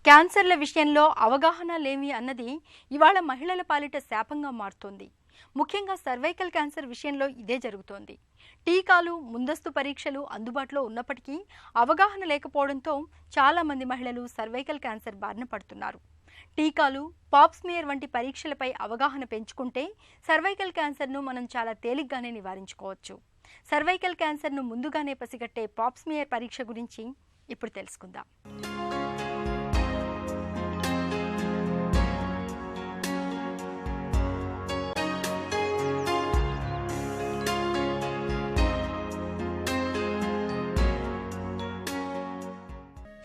క్యాన్సర్ల విషయంలో అవగాహన లేమి అన్నది ఇవాళ మహిళల పాలిట శాపంగా మారుతోంది. ముఖ్యంగా సర్వైకల్ క్యాన్సర్ విషయంలో ఇదే జరుగుతోంది. టీకాలు, ముందస్తు పరీక్షలు అందుబాటులో ఉన్నప్పటికీ అవగాహన లేకపోవడంతో చాలామంది మహిళలు సర్వైకల్ క్యాన్సర్ బారిన పడుతున్నారు. టీకాలు, పాప్స్మియర్ వంటి పరీక్షలపై అవగాహన పెంచుకుంటే సర్వైకల్ క్యాన్సర్ను మనం చాలా తేలిగ్గానే నివారించుకోవచ్చు. సర్వైకల్ క్యాన్సర్ను ముందుగానే పసిగట్టే పాప్స్మియర్ పరీక్ష గురించి ఇప్పుడు తెలుసుకుందాం.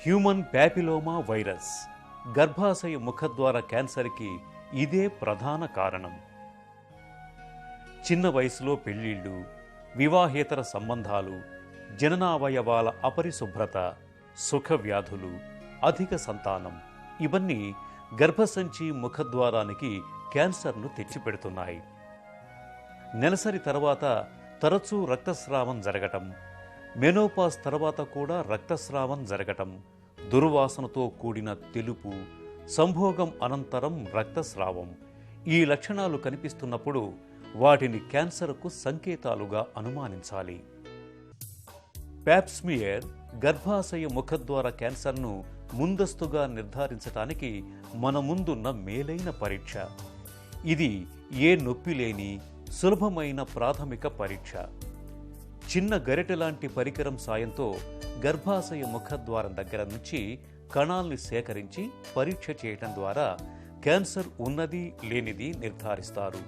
హ్యూమన్ ప్యాపిలోమా వైరస్ గర్భాశయ ముఖద్వార క్యాన్సర్కి ఇదే ప్రధాన కారణం. చిన్న వయసులో పెళ్లిళ్ళు, వివాహేతర సంబంధాలు, జననావయవాల అపరిశుభ్రత, సుఖవ్యాధులు, అధిక సంతానం ఇవన్నీ గర్భసంచి ముఖద్వారానికి క్యాన్సర్ను తెచ్చిపెడుతున్నాయి. నెలసరి తర్వాత తరచూ రక్తస్రావం జరగటం, మెనోపాజ్ తర్వాత కూడా రక్తస్రావం జరగటం, దుర్వాసనతో కూడిన తెలుపు, సంభోగం అనంతరం రక్తస్రావం ఈ లక్షణాలు కనిపిస్తున్నప్పుడు వాటిని క్యాన్సర్కు సంకేతాలుగా అనుమానించాలి. పాప్స్మియర్ గర్భాశయ ముఖద్వార క్యాన్సర్ను ముందస్తుగా నిర్ధారించడానికి మన ముందున్న మేలైన పరీక్ష. ఇది ఏ నొప్పి లేని సులభమైన ప్రాథమిక పరీక్ష. చిన్న గరిటె లాంటి పరికరం సాయంతో గర్భాశయ ముఖద్వారం దగ్గర నుంచి కణాల్ని సేకరించి పరీక్ష చేయటం ద్వారా క్యాన్సర్ ఉన్నది లేనిది నిర్ధారిస్తారు.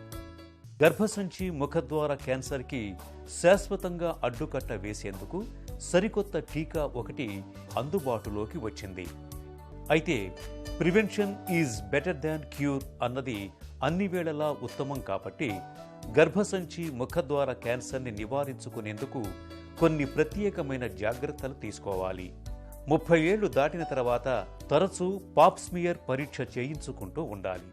గర్భసంచి ముఖద్వార క్యాన్సర్కి శాశ్వతంగా అడ్డుకట్ట వేసేందుకు సరికొత్త టీకా ఒకటి అందుబాటులోకి వచ్చింది. అయితే prevention is better than cure అన్నది అన్ని వేళలా ఉత్తమం కాబట్టి గర్భసంచి ముఖద్వార క్యాన్సర్ని నివారించుకునేందుకు కొన్ని ప్రత్యేకమైన జాగ్రత్తలు తీసుకోవాలి. 30 ఏళ్లు దాటిన తర్వాత తరచూ పాప్స్మియర్ పరీక్ష చేయించుకుంటూ ఉండాలి.